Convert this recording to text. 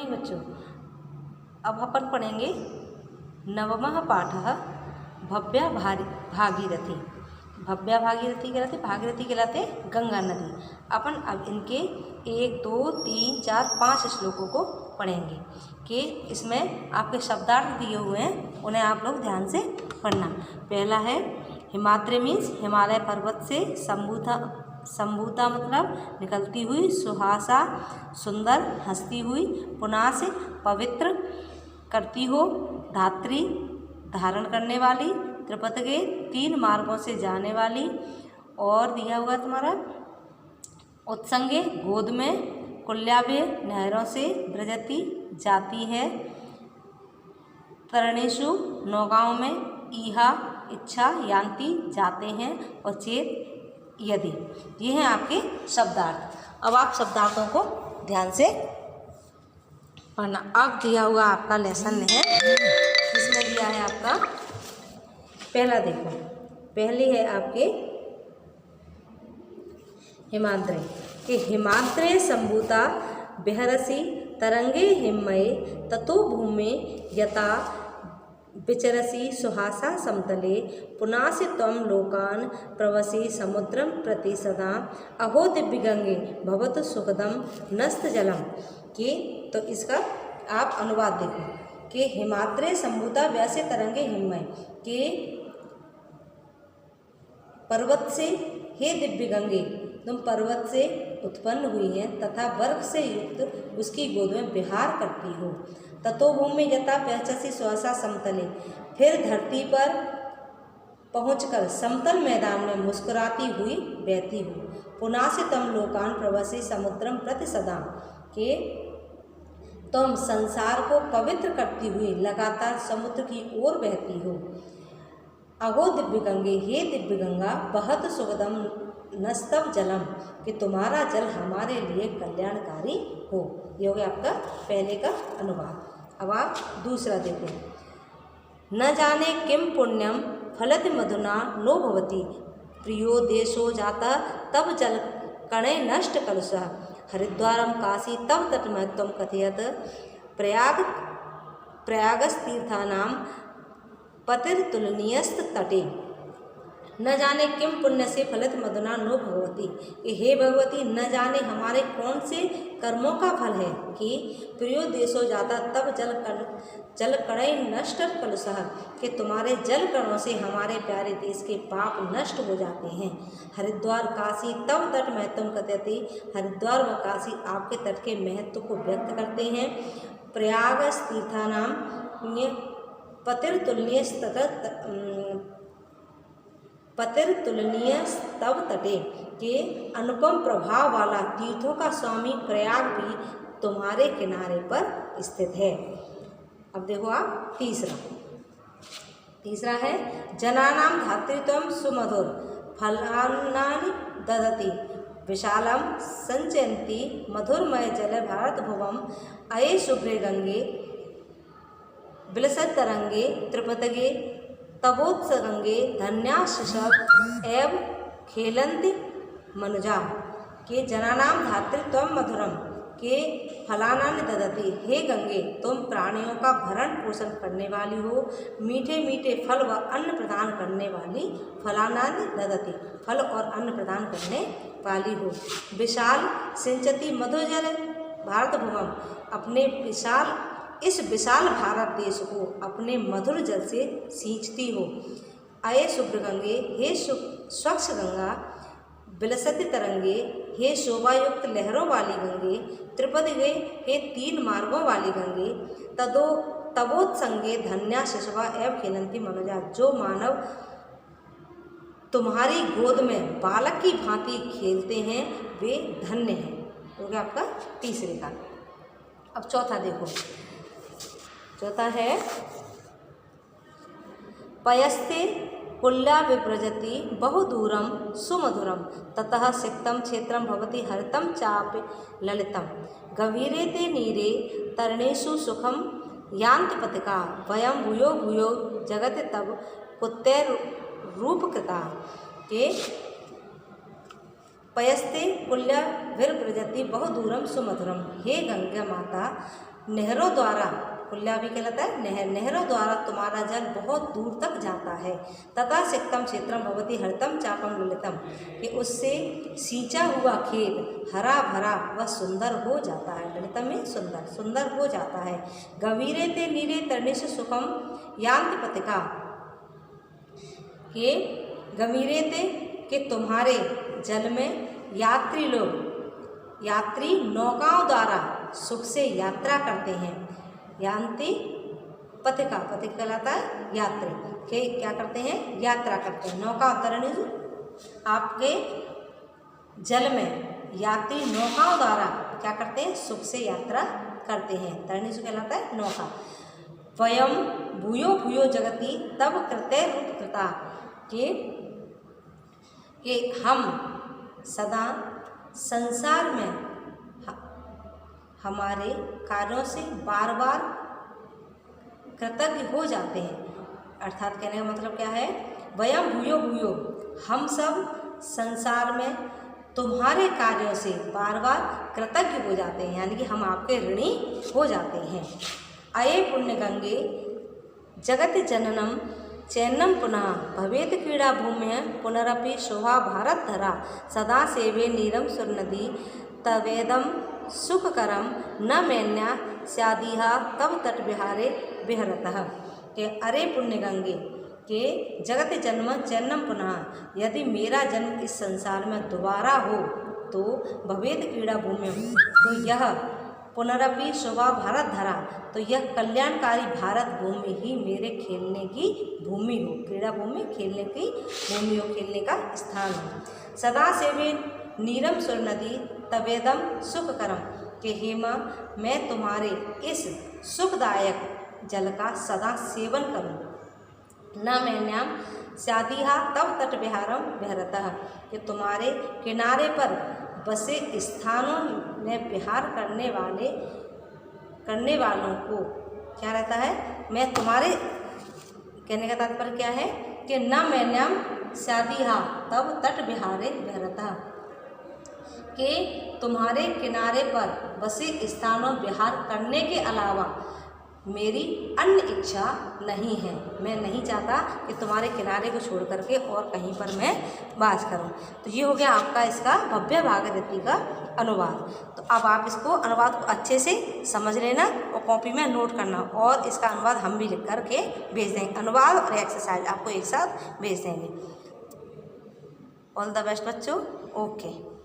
नहीं बच्चों। अब अपन पढ़ेंगे नवमः पाठः भव्या भागीरथी। भव्या भागीरथी कहलाते, भागीरथी कहलाते गंगा नदी। अपन अब इनके 1 2 3 4 5 श्लोकों को पढ़ेंगे कि इसमें आपके शब्दार्थ दिए हुए हैं, उन्हें आप लोग ध्यान से पढ़ना। पहला है हिमाद्री मीन्स हिमालय पर्वत से, संभूता मतलब निकलती हुई, सुहासा सुंदर, हंसती हुई, पुनाह से पवित्र करती हो, धात्री धारण करने वाली, त्रिपतगे 3 मार्गों से जाने वाली, और दिया हुआ तुम्हारा उत्संगे गोद में, कुल्याव्य नहरों से ब्रजती जाती है, तरणेशु नौकाओं में, ईहा इच्छा यान्ति जाते हैं, और चेत यदि। ये हैं आपके शब्दार्थ। अब आप शब्दार्थों को ध्यान से पढ़ना। अब दिया हुआ आपका लेसन है, इसमें दिया है आपका पहला, देखो पहली है आपके हिमाद्री कि हिमाद्रे संभूता बिहरसी तरंगे हिममये, ततो भूमे यथा विचरसी सुहासा समतले, पुनासि त्वं लोकान् प्रवसि समुद्रं प्रति सदा, अहो दिव्य गंगे भवतु सुखदं नस्त जलम। कि तो इसका आप अनुवाद देखो कि हिमाद्रे संभूता व्यासे तरंगे हिममय, के पर्वत से, हे दिव्य गंगे तुम पर्वत से उत्पन्न हुई हैं तथा बर्फ से युक्त उसकी गोद में विहार करती हो। ततो भूमि यथा पहचसी सुहासा समतले, फिर धरती पर पहुंचकर समतल मैदान में मुस्कुराती हुई बहती हो। पुनासि तम लोकान प्रवसी समुद्रम प्रति सदा, के तुम संसार को पवित्र करती हुई लगातार समुद्र की ओर बहती हो। अहो दिव्य गंगे, हे दिव्य गंगा, बहुत सुखदम नस्तव जलम, कि तुम्हारा जल हमारे लिए कल्याणकारी हो। ये हो गया आपका पहले का अनुवाद। अब आप दूसरा देखो। न जाने किम पुण्यम फलति मधुना नो भवति, प्रियो देशो जाता तब जल कणे नष्ट कलुषः, हरिद्वारम काशी तब तटमहत्वम कथयत, प्रयागस्तीर्थानां पतिर्तुलनीयस्त तटे। न जाने किम पुण्य से फलित मधुना नो भगवती, कि हे भगवती न जाने हमारे कौन से कर्मों का फल है कि प्रियो देशो जाता तब जल कणय नष्ट कलुषः, कि तुम्हारे जल कणों से हमारे प्यारे देश के पाप नष्ट हो जाते हैं। हरिद्वार काशी तब तट महत्वम कथयति, हरिद्वार व काशी आपके तट के महत्व को व्यक्त करते हैं। प्रयाग तीर्थानाम पतिर्तुलनीय स्तव तटे, के अनुपम प्रभाव वाला तीर्थों का स्वामी प्रयाग भी तुम्हारे किनारे पर स्थित है। अब देखो आप तीसरा है जनानां धातृत्वं सुमधुर, फलानानि ददति, विशालम संचयन्ति मधुरमय जल भारत भुवम, अये शुभ्रे गंगे विलसत तरंगे, त्रिपतगे तबोत्सगंगे, धन्याशिषभ एव खेलन्ति मनुजा, के जनानाम धातृत्वं मधुरम, के फलानानि ददति, हे गंगे तुम प्राणियों का भरण पोषण करने वाली हो, मीठे मीठे फल व अन्न प्रदान करने वाली, फलानानि ददति फल और अन्न प्रदान करने वाली हो। विशाल सिंचती मधुर जल भारत भुवम, अपने इस विशाल भारत देश को अपने मधुर जल से सींचती हो। अये शुभ्र गंगे, हे स्वच्छ गंगा, विलसति तरंगे, हे शोभायुक्त लहरों वाली गंगे, त्रिपदगे, हे 3 मार्गों वाली गंगे, तबोत्संगे धन्या शिशवा एवं खेलंती मनुजा, जो मानव तुम्हारी गोद में बालक की भांति खेलते हैं वे धन्य हैं। हो गया आपका तीसरे का। अब चौथा देखो, चौथा है पयस्ते कुल्या विप्रजति बहुदूरम सुमधुरम, ततः सिक्तम क्षेत्रम भवति हरितम चापि ललितम, गभीरे ते नीरे तरणेषु सुखम यान्ति पथिका, वयम भूयो भूयो जगति तब कुत्तैर रूपकृता, के पयस्ते कुल्या विप्रजति बहुदूरम सुमधुरम, हे गंगा माता नहरों द्वारा, कुल्या भी कहलाता है नहरों द्वारा तुम्हारा जल बहुत दूर तक जाता है। तथा सिक्तम क्षेत्रम भवति हरितम चापम ललितम, कि उससे सींचा हुआ खेत हरा भरा व सुंदर हो जाता है। ललितम में सुंदर, सुंदर हो जाता है। गवीरे ते नीरे तरणिषु सुखम यांति पथिका, के गमीरे थे कि तुम्हारे जल में यात्री नौकाओं द्वारा सुख से यात्रा करते हैं। यान्ति पथिका, पथिक कहलाता है यात्री, के क्या करते हैं, यात्रा करते हैं। नौका तरणि, आपके जल में यात्री नौकाओं द्वारा क्या करते हैं, सुख से यात्रा करते हैं। तरणि कहलाता है नौका। वयम भूयो भूयो जगति तब कृत्य रूप कृता, कि हम सदा संसार में हमारे कार्यों से बार बार कृतज्ञ हो जाते हैं। अर्थात कहने का मतलब क्या है, वयम भूयो भूयो, हम सब संसार में तुम्हारे कार्यों से बार बार कृतज्ञ हो जाते हैं, यानी कि हम आपके ऋणी हो जाते हैं। अये पुण्य गंगे जगत जननम चैन्नम पुनः भवेत क्रीड़ा भूम्य पुनरपि शोभा भारत धरा, सदा सेवे नीरम सुरनदी तवेदम सुखकरम न मैन्या स्यादिहा तब तट विहारे विहरतः, के अरे पुण्य गंगे, के जगत जन्म चैन्नम पुनः, यदि मेरा जन्म इस संसार में दोबारा हो तो भवेत क्रीड़ा भूम्य, तो यह पुनरपि शोभा भारत धरा, तो यह कल्याणकारी भारत भूमि ही मेरे खेलने की भूमि हो। क्रीड़ा भूमि खेलने की भूमि हो, खेलने का स्थान हो। सदा सेवे नीरम सुर नदी तवेदम सुखकरम, के हेमा मैं तुम्हारे इस सुखदायक जल का सदा सेवन करूं। न मैन्याम स्यादिहा तव तट विहारम विहरतः, कि तुम्हारे किनारे पर बसे स्थानों में विहार करने वालों को क्या रहता है, मैं तुम्हारे, कहने का तात्पर्य क्या है कि न मैन्याम स्यादिहा तव तट विहारे विहरतः, के तुम्हारे किनारे पर बसे स्थानों विहार करने के अलावा मेरी अन्य इच्छा नहीं है। मैं नहीं चाहता कि तुम्हारे किनारे को छोड़ करके और कहीं पर मैं वास करूं। तो ये हो गया आपका इसका भव्य भागीरथी का अनुवाद। तो अब आप इसको अनुवाद को अच्छे से समझ लेना और कॉपी में नोट करना, और इसका अनुवाद हम भी लिख करके भेज देंगे। अनुवाद और एक्सरसाइज आपको एक साथ भेज देंगे। ऑल द बेस्ट बच्चों। ओके।